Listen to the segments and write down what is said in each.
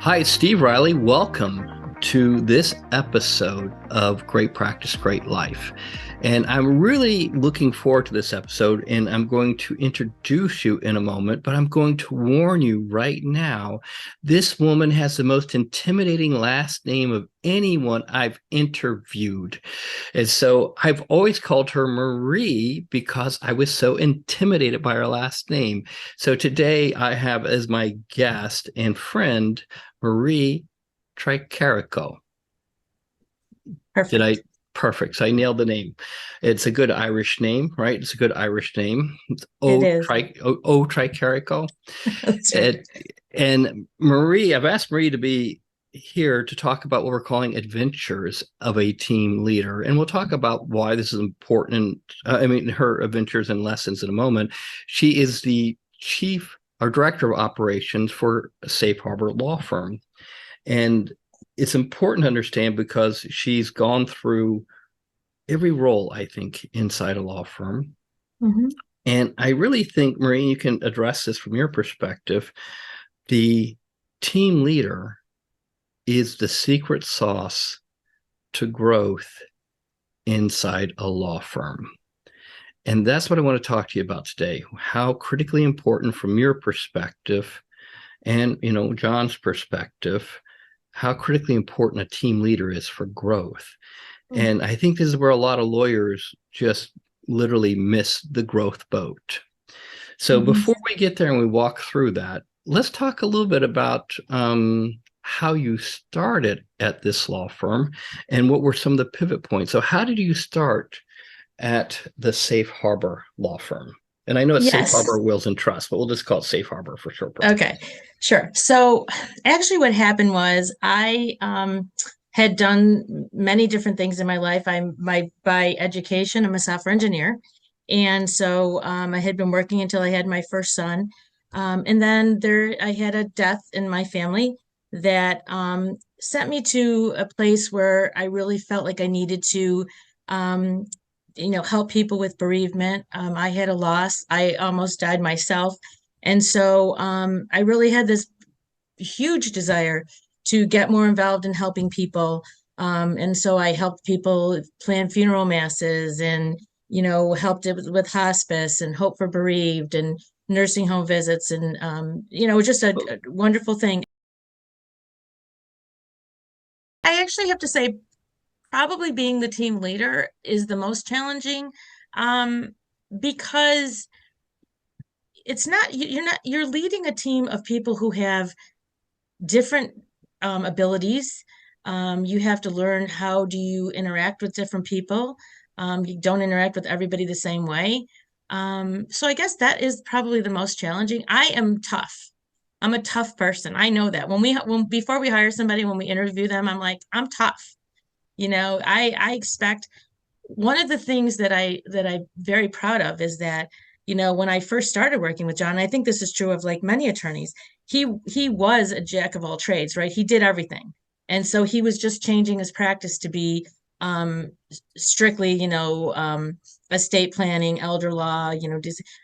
Hi, it's Steve Riley. Welcome to this episode of Great Practice, Great Life. And I'm really looking forward to this episode, and I'm going to introduce you in a moment, but I'm going to warn you right now, this woman has the most intimidating last name of anyone I've interviewed. And so I've always called her Marie because I was so intimidated by her last name. So today I have as my guest and friend, Marie Tricarico. Did I? Perfect. Perfect. So I nailed the name. It's a good Irish name, right? It's a good Irish name. It's It is. Tricarico. That's right. And, and Marie, I've asked Marie to be here to talk about what we're calling adventures of a team leader. And we'll talk about why this is important. Her adventures and lessons in a moment. She is the chief or director of operations for a Safe Harbor law firm. And it's important to understand because she's gone through every role, I think, inside a law firm. Hmm. And I really think, Marie, you can address this from your perspective. The team leader is the secret sauce to growth inside a law firm. And that's what I want to talk to you about today. How critically important from your perspective and, John's perspective, how critically important a team leader is for growth. And I think this is where a lot of lawyers just literally miss the growth boat. So Hmm. before we get there and we walk through that, let's talk a little bit about how you started at this law firm and what were some of the pivot points. So how did you start at the Safe Harbor law firm? And I know it's Safe Yes. Harbor Wills and Trust, but we'll just call it Safe Harbor for short Okay. purposes. Sure. So actually what happened was I had done many different things in my life. By education, I'm a software engineer. And so I had been working until I had my first son. And then I had a death in my family that sent me to a place where I really felt like I needed to um, help people with bereavement. I had a loss. I almost died myself. And so I really had this huge desire to get more involved in helping people. And so I helped people plan funeral masses and, helped it with hospice and hope for bereaved and nursing home visits. And, it was just a wonderful thing. I actually have to say, probably being the team leader is the most challenging because you're leading a team of people who have different abilities. You have to learn how do you interact with different people. You don't interact with everybody the same way. So I guess that is probably the most challenging. I am tough. I'm a tough person. I know that when before we hire somebody, when we interview them, I'm like, I'm tough. I expect one of the things that I'm very proud of is that, when I first started working with John, and I think this is true of like many attorneys, he was a jack of all trades, right? He did everything. And so he was just changing his practice to be strictly, estate planning, elder law,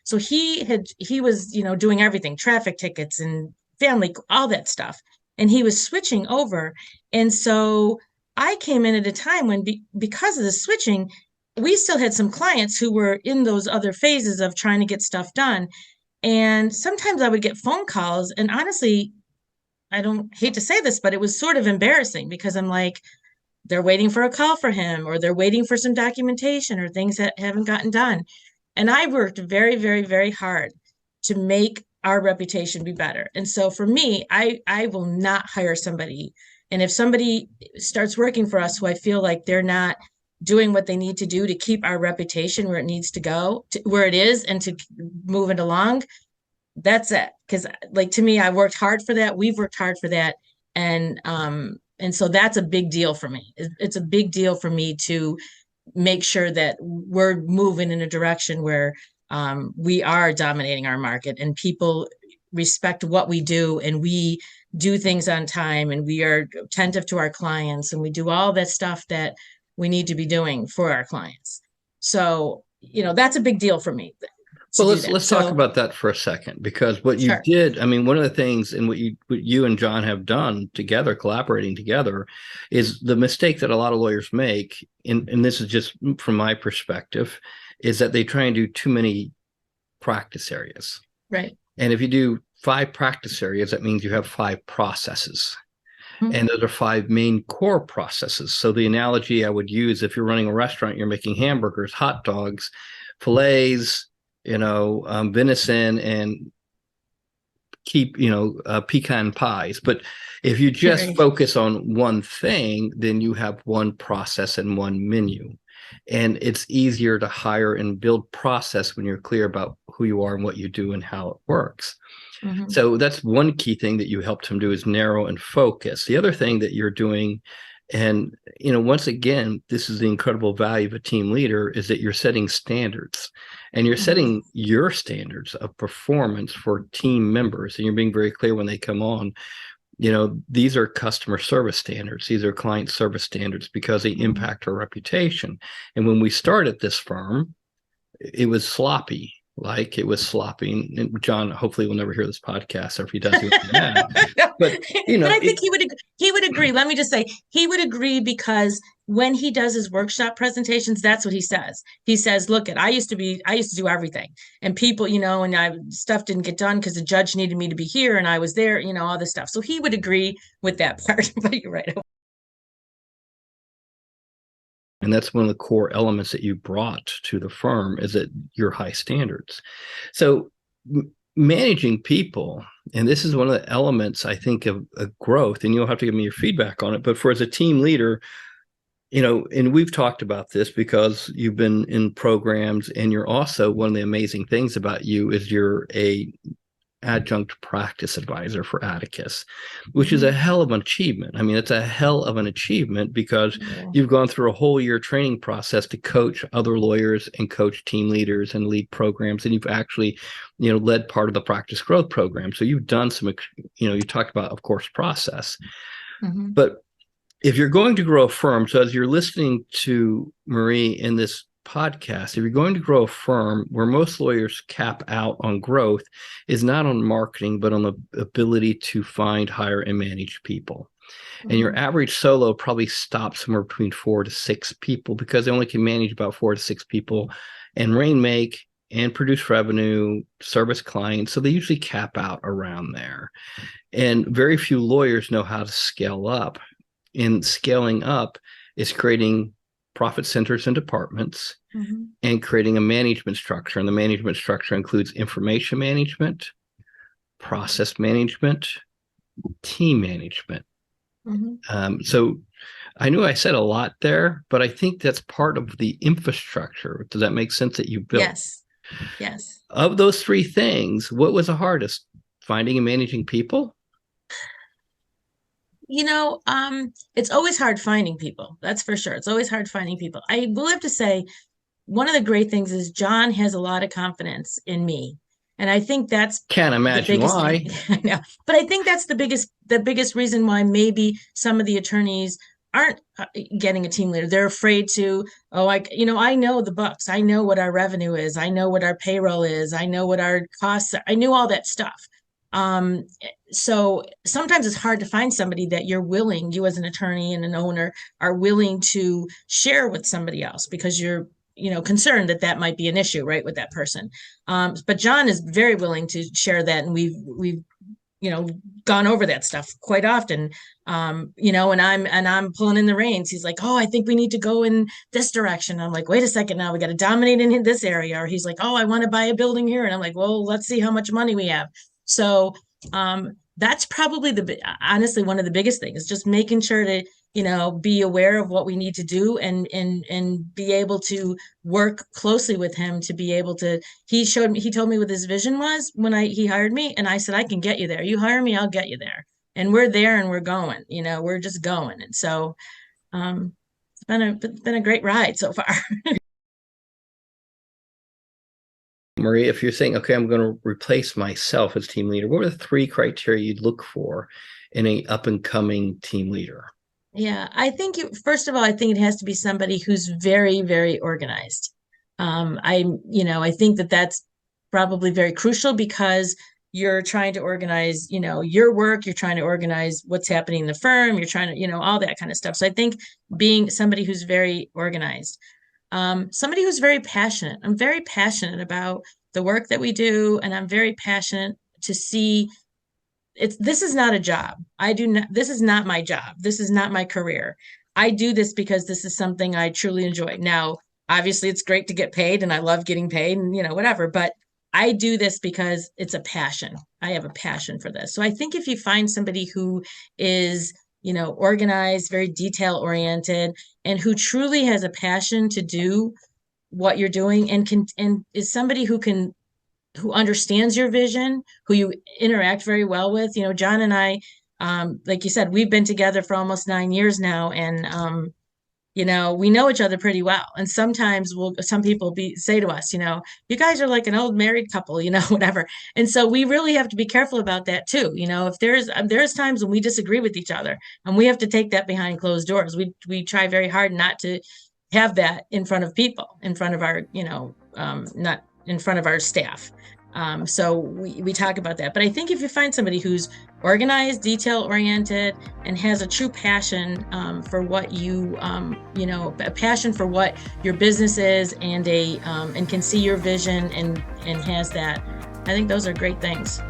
so he was, doing everything, traffic tickets and family, all that stuff. And he was switching over. And so I came in at a time when, because of the switching, we still had some clients who were in those other phases of trying to get stuff done. And sometimes I would get phone calls, and honestly, I don't hate to say this, but it was sort of embarrassing because I'm like, they're waiting for a call for him, or they're waiting for some documentation or things that haven't gotten done. And I worked very, very, very hard to make our reputation be better. And so for me, I will not hire somebody. And if somebody starts working for us who I feel like they're not doing what they need to do to keep our reputation where it needs to go, where it is, and to move it along, that's it. Because like to me, I worked hard for that. We've worked hard for that. And so that's a big deal for me. It's a big deal for me to make sure that we're moving in a direction where we are dominating our market and people respect what we do, and we do things on time, and we are attentive to our clients, and we do all that stuff that we need to be doing for our clients. So, that's a big deal for me. to Well, do let's that. talk So about that for a second, because what you sure. did, I mean, one of the things and what you and John have done together, collaborating together, is the mistake that a lot of lawyers make, and this is just from my perspective, is that they try and do too many practice areas. Right. And if you do 5 practice areas, that means you have 5 processes. Mhm. And those are 5 main core processes. So the analogy I would use, if you're running a restaurant, you're making hamburgers, hot dogs, fillets, venison, and pecan pies. But if you just Right. focus on one thing, then you have one process and one menu. And it's easier to hire and build process when you're clear about who you are and what you do and how it works. Hmm. So that's one key thing that you helped him do, is narrow and focus. The other thing that you're doing, and once again, this is the incredible value of a team leader, is that you're setting standards, and you're Hmm. setting your standards of performance for team members, and you're being very clear when they come on. These are customer service standards, these are client service standards, because they Hmm. impact our reputation. And when we started this firm, it was sloppy. Like, it was sloppy. And John hopefully will never hear this podcast, or if he does, he'll be mad. But But I think he would agree. Let me just say he would agree, because when he does his workshop presentations, that's what he says. He says, "Look, I used to do everything, and people, and stuff didn't get done because the judge needed me to be here, and I was there, all this stuff." So he would agree with that part. But you're right. and that's one of the core elements that you brought to the firm, is that your high standards. So managing people, and this is one of the elements, I think, of growth, and you'll have to give me your feedback on it, but for as a team leader, and we've talked about this because you've been in programs, and you're also, one of the amazing things about you is you're a adjunct practice advisor for Atticus, which is a Mhm. hell of an achievement. I mean, it's a hell of an achievement, because Yeah. you've gone through a whole year training process to coach other lawyers and coach team leaders and lead programs. And you've actually, led part of the practice growth program. So you've done some, you talked about, of course, process. Mhm. But if you're going to grow a firm, so as you're listening to Marie in this podcast, if you're going to grow a firm, where most lawyers cap out on growth is not on marketing, but on the ability to find, hire, and manage people. And your Mhm. average solo probably stops somewhere between 4 to 6 people, because they only can manage about 4 to 6 people and rainmake and produce revenue, service clients. So they usually cap out around there. And very few lawyers know how to scale up. In scaling up is creating profit centers and departments, Mhm. and creating a management structure. And the management structure includes information management, process management, team management. Mhm. So I knew I said a lot there, but I think that's part of the infrastructure. Does that make sense, that you built? Yes. Yes. Of those 3 things, what was the hardest? Finding and managing people? It's always hard finding people. That's for sure. It's always hard finding people. I will have to say, one of the great things is John has a lot of confidence in me. And I think that's Can't the imagine biggest thing. why. I know. But I think that's the biggest reason why maybe some of the attorneys aren't getting a team leader. They're afraid to, oh, I know the books. I know what our revenue is. I know what our payroll is. I know what our costs are. I knew all that stuff. Um, so sometimes it's hard to find somebody that you as an attorney and an owner are willing to share with somebody else, because you're concerned that that might be an issue, right, with that person. But John is very willing to share that, and we've gone over that stuff quite often. And I'm pulling in the reins. He's like, "Oh, I think we need to go in this direction." I'm like, "Wait a second, now we got to dominate in this area." Or he's like, "Oh, I want to buy a building here," and I'm like, "Well, let's see how much money we have." So that's probably honestly one of the biggest things, just making sure to be aware of what we need to do, and be able to work closely with him to be able to. He told me what his vision was when he hired me, and I said, "I can get you there. You hire me, I'll get you there." And we're there, and we're going. We're just going. And so it's been a great ride so far. Marie, if you're saying, okay, I'm going to replace myself as team leader, what are the 3 criteria you'd look for in a up and coming team leader? Yeah, first of all, I think it has to be somebody who's very, very organized. I think that's probably very crucial because you're trying to organize, your work, you're trying to organize what's happening in the firm, you're trying to, all that kind of stuff. So I think being somebody who's very organized, somebody who's very passionate. I'm very passionate about the work that we do, and I'm very passionate to see this is not a job. This is not my job. This is not my career. I do this because this is something I truly enjoy. Now, obviously it's great to get paid and I love getting paid and, whatever, but I do this because it's a passion. I have a passion for this. So I think if you find somebody who is, organized, very detail oriented, and who truly has a passion to do what you're doing and is somebody who understands your vision, who you interact very well with. John and I, like you said, we've been together for almost 9 years now, and we know each other pretty well. And sometimes some people say to us, you guys are like an old married couple, whatever. And so we really have to be careful about that too. If there's times when we disagree with each other, and we have to take that behind closed doors. We try very hard not to have that in front of people, in front of our, not in front of our staff. So we talk about that. But I think if you find somebody who's organized, detail oriented, and has a true passion for what a passion for what your business is, and and can see your vision and has that, I think those are great things.